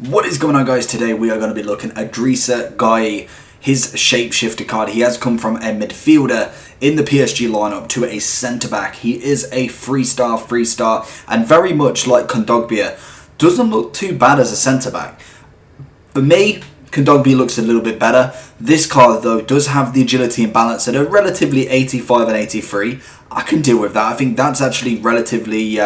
What is going on, guys? Today we are going to be looking at Shapeshifter Gueye, his Shapeshifter card. He has come from a midfielder in the PSG lineup to a centre-back. He is a three-star, and very much like Kondogbia, doesn't look too bad as a centre-back. For me, Kondogbia looks a little bit better. This card, though, does have the agility and balance at a relatively 85 and 83. I can deal with that. I think that's actually relatively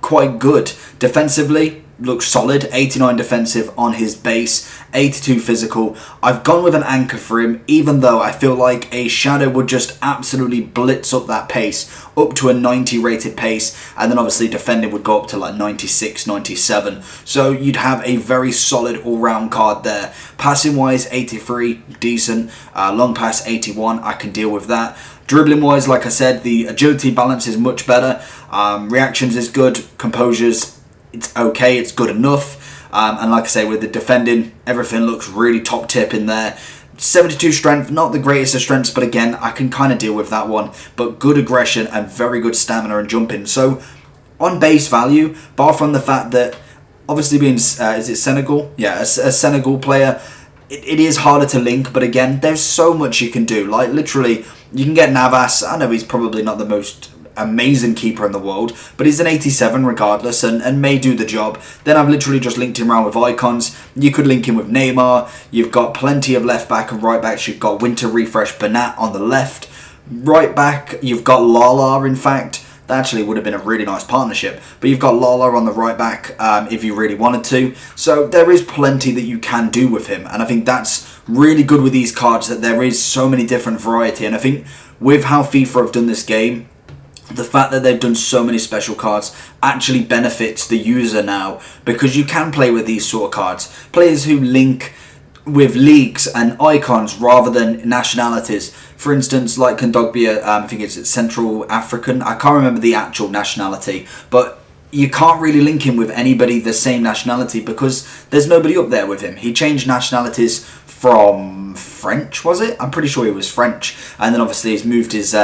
quite good. Defensively, looks solid. 89 defensive on his base, 82 physical. I've gone with an anchor for him, even though I feel like a shadow would just absolutely blitz up that pace, up to a 90 rated pace, and then obviously defending would go up to like 96, 97. So you'd have a very solid all-round card there. Passing wise, 83, decent. Long pass, 81, I can deal with that. Dribbling wise, like I said, the agility balance is much better. Reactions is good. Composure's, it's okay, it's good enough. And like I say, with the defending, everything looks really top tip in there. 72 strength, not the greatest of strengths, but again, I can kind of deal with that one. But good aggression and very good stamina and jumping. So on base value, bar from the fact that obviously being, is it Senegal? Yeah, a Senegal player, it is harder to link, but again, there's so much you can do. Like literally, you can get Navas. I know he's probably not the most amazing keeper in the world, but he's an 87 regardless and may do the job. Then I've literally just linked him around with icons. You could link him with Neymar. You've got plenty of left back and right backs. You've got Winter Refresh Bernat on the left. Right back, you've got Lala, in fact. That actually would have been a really nice partnership. But you've got Lala on the right back if you really wanted to. So there is plenty that you can do with him. And I think that's really good with these cards, that there is so many different variety. And I think with how FIFA have done this game, the fact that they've done so many special cards actually benefits the user now, because you can play with these sort of cards. Players who link with leagues and icons rather than nationalities. For instance, like Kondogbia, I think it's Central African. I can't remember the actual nationality, but you can't really link him with anybody the same nationality because there's nobody up there with him. He changed nationalities from French, was it? I'm pretty sure he was French, and then obviously he's moved his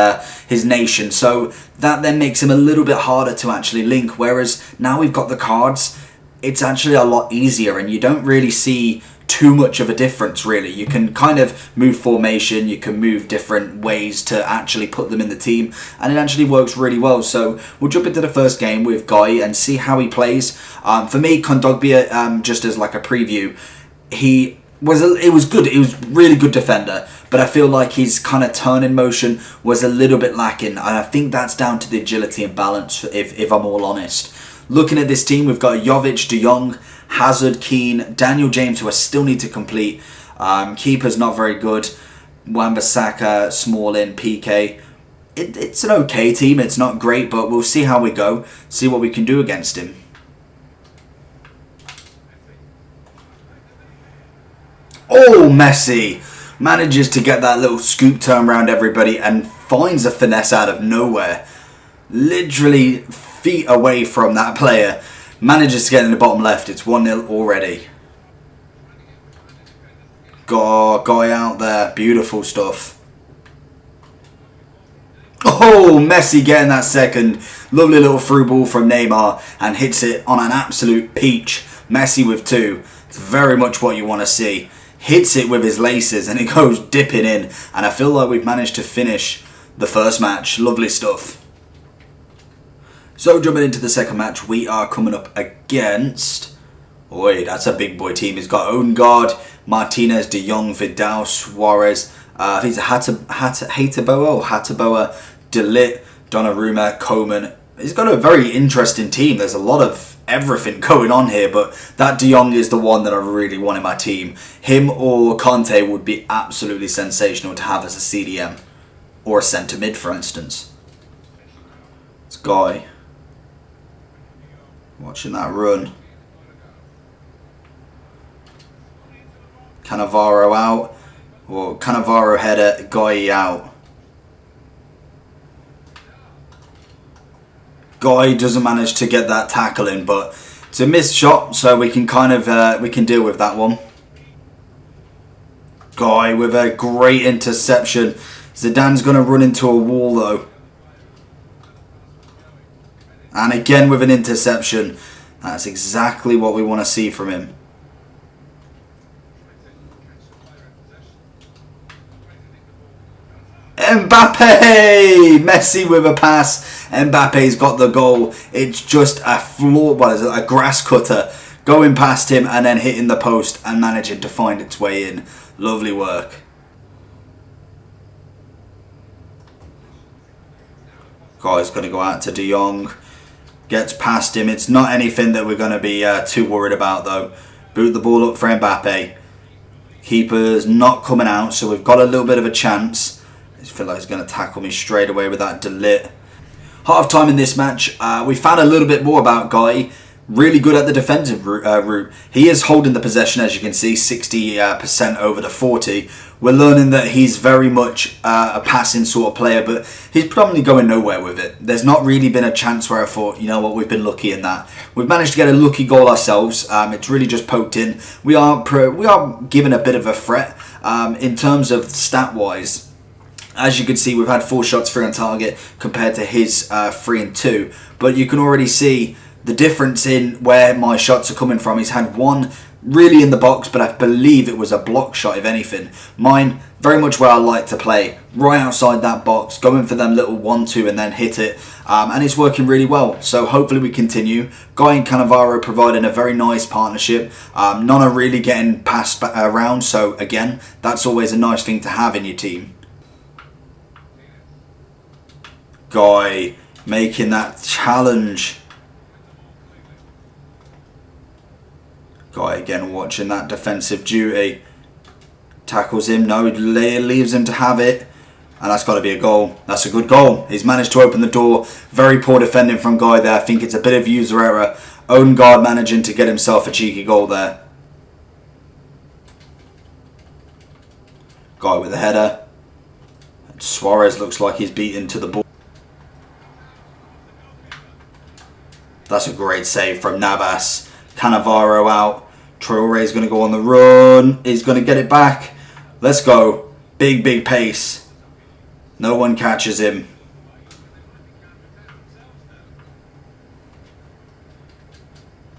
nation, so that then makes him a little bit harder to actually link, whereas now we've got the cards, it's actually a lot easier, and you don't really see too much of a difference really. You can kind of move formation, you can move different ways to actually put them in the team, and it actually works really well. So we'll jump into the first game with Gueye and see how he plays. For me, Kondogbia, just as like a preview, it was good. It was really good defender, but I feel like his kind of turn in motion was a little bit lacking, and I think that's down to the agility and balance, if I'm all honest. Looking at this team, we've got Jovic, De Jong, Hazard, Keane, Daniel James, who I still need to complete. Keeper's not very good. Wan-Bissaka, Smalling, PK. It's an okay team. It's not great, but we'll see how we go. See what we can do against him. Oh, Messi manages to get that little scoop turn around everybody and finds a finesse out of nowhere. Literally feet away from that player. Manages to get in the bottom left. It's 1-0 already. Guy out there. Beautiful stuff. Oh, Messi getting that second. Lovely little through ball from Neymar and hits it on an absolute peach. Messi with two. It's very much what you want to see. Hits it with his laces and it goes dipping in. And I feel like we've managed to finish the first match. Lovely stuff. So jumping into the second match, we are coming up against... Oi, that's a big boy team. He's got Odegaard, Martinez, De Jong, Vidal, Suarez. I think it's Hataboa, De Ligt, Donnarumma, Coman. He's got a very interesting team. There's a lot of everything going on here, but that De Jong is the one that I really want in my team. Him or Conte would be absolutely sensational to have as a CDM or a centre mid, for instance. It's Guy. Watching that run. Cannavaro out. Or Cannavaro header, Gueye out. Guy doesn't manage to get that tackle in, but it's a missed shot, so we can kind of we can deal with that one. Guy with a great interception. Zidane's going to run into a wall though. And again with an interception. That's exactly what we want to see from him. Mbappe! Messi with a pass. Mbappe's got the goal. It's just a floor, what is it, a grass cutter going past him and then hitting the post and managing to find its way in. Lovely work. Guy's going to go out to De Jong. Gets past him. It's not anything that we're going to be too worried about though. Boot the ball up for Mbappe. Keeper's not coming out, so we've got a little bit of a chance. I feel like he's going to tackle me straight away with that Delit. Half time in this match, we found a little bit more about Gueye. Really good at the defensive route. He is holding the possession, as you can see, 60% over the 40. We're learning that he's very much a passing sort of player, but he's probably going nowhere with it. There's not really been a chance where I thought, you know what, we've been lucky in that. We've managed to get a lucky goal ourselves. It's really just poked in. We are given a bit of a threat in terms of stat-wise. As you can see, we've had 4 shots free on target compared to his 3 and 2. But you can already see the difference in where my shots are coming from. He's had 1 really in the box, but I believe it was a block shot, if anything. Mine, very much where I like to play, right outside that box, going for them little 1-2 and then hit it. And it's working really well. So hopefully we continue. Gueye and Cannavaro providing a very nice partnership. None are really getting passed around. So again, that's always a nice thing to have in your team. Gueye making that challenge. Gueye again watching that defensive duty. Tackles him. No, leaves him to have it. And that's got to be a goal. That's a good goal. He's managed to open the door. Very poor defending from Gueye there. I think it's a bit of user error. Own guard managing to get himself a cheeky goal there. Gueye with a header. And Suarez looks like he's beaten to the ball. That's a great save from Navas. Cannavaro out. Traore is going to go on the run. He's going to get it back. Let's go. Big, big pace. No one catches him.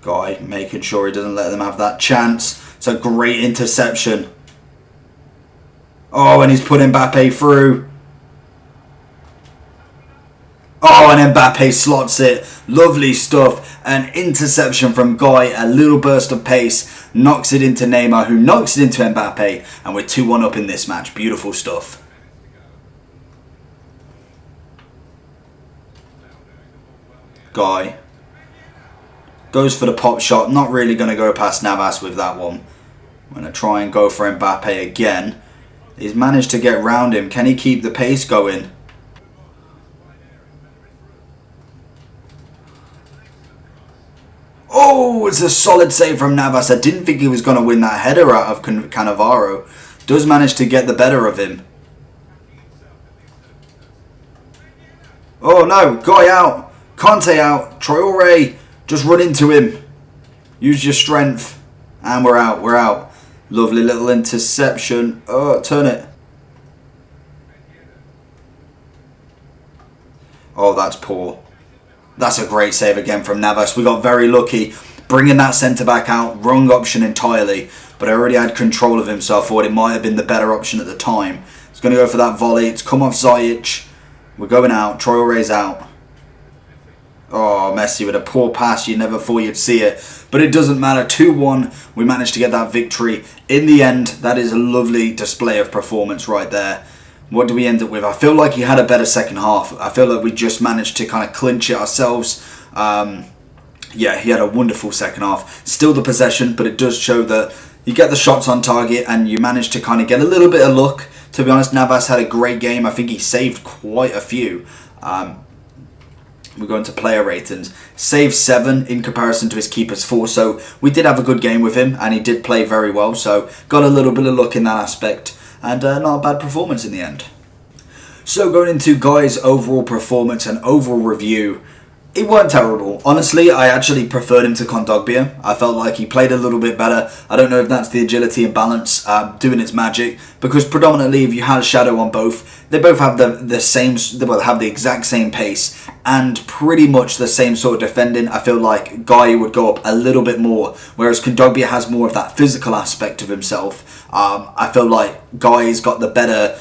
Gueye making sure he doesn't let them have that chance. It's a great interception. Oh, and he's put Mbappe through. Oh, and Mbappe slots it. Lovely stuff. An interception from Gueye. A little burst of pace. Knocks it into Neymar, who knocks it into Mbappe. And we're 2-1 up in this match. Beautiful stuff. Gueye goes for the pop shot. Not really going to go past Navas with that one. I'm going to try and go for Mbappe again. He's managed to get round him. Can he keep the pace going? Oh, it's a solid save from Navas. I didn't think he was going to win that header out of Cannavaro. Does manage to get the better of him. Oh no, Gueye out. Conte out. Traore, just run into him. Use your strength. And we're out, we're out. Lovely little interception. Oh, turn it. Oh, that's poor. That's a great save again from Navas. We got very lucky bringing that centre-back out. Wrong option entirely. But I already had control of him, so I thought it might have been the better option at the time. He's going to go for that volley. It's come off Ziyech. We're going out. Traore's out. Oh, Messi with a poor pass. You never thought you'd see it. But it doesn't matter. 2-1. We managed to get that victory. In the end, that is a lovely display of performance right there. What do we end up with? I feel like he had a better second half. I feel like we just managed to kind of clinch it ourselves. Yeah, he had a wonderful second half. Still the possession, but it does show that you get the shots on target and you manage to kind of get a little bit of luck. To be honest, Navas had a great game. I think he saved quite a few. We're going to player ratings. Saved 7 in comparison to his keeper's 4. So we did have a good game with him and he did play very well. So got a little bit of luck in that aspect. And not a bad performance in the end. So going into Guye's overall performance and overall review, it weren't terrible. Honestly, I actually preferred him to Kondogbia. I felt like he played a little bit better. I don't know if that's the agility and balance doing its magic. Because predominantly, if you had a shadow on both, they both have the same, well, have the exact same pace and pretty much the same sort of defending. I feel like Gueye would go up a little bit more, whereas Kondogbia has more of that physical aspect of himself. I feel like Guye's got the better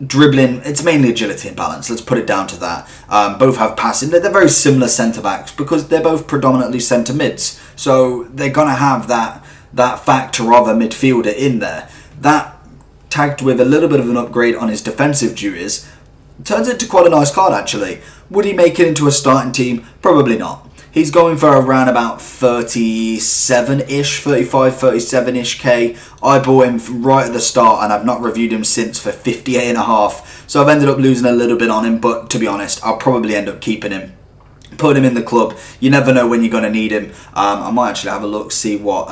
dribbling, it's mainly agility and balance. Let's put it down to that. Both have passing. They're very similar centre-backs because they're both predominantly centre-mids. So they're going to have that factor of a midfielder in there. That, tagged with a little bit of an upgrade on his defensive duties, turns into quite a nice card, actually. Would he make it into a starting team? Probably not. He's going for around about 37-ish, 35, 37-ish K. I bought him right at the start and I've not reviewed him since for 58.5. So I've ended up losing a little bit on him, but to be honest, I'll probably end up keeping him. Put him in the club. You never know when you're going to need him. I might actually have a look, see what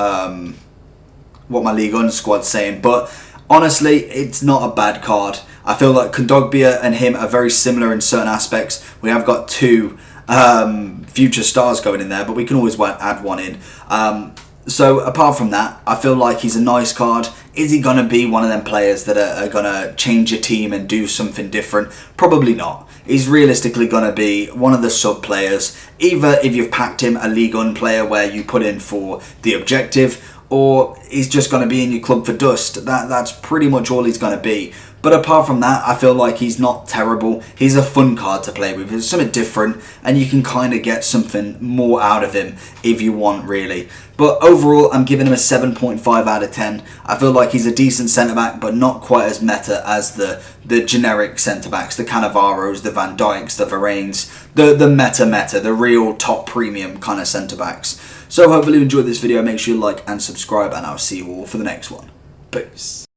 my League One squad's saying. But honestly, it's not a bad card. I feel like Kondogbia and him are very similar in certain aspects. We have got two future stars going in there, but we can always add one in. So apart from that, I feel like he's a nice card. Is he going to be one of them players that are going to change your team and do something different? Probably not. He's realistically going to be one of the sub players, either if you've packed him a League One player where you put in for the objective, or he's just going to be in your club for dust. That's pretty much all he's going to be. But apart from that, I feel like he's not terrible. He's a fun card to play with. It's something different, and you can kind of get something more out of him if you want, really. But overall, I'm giving him a 7.5 out of 10. I feel like he's a decent centre-back, but not quite as meta as the generic centre-backs, the Cannavaros, the Van Dijks, the Varanes, the meta, the real top premium kind of centre-backs. So hopefully you enjoyed this video. Make sure you like and subscribe, and I'll see you all for the next one. Peace.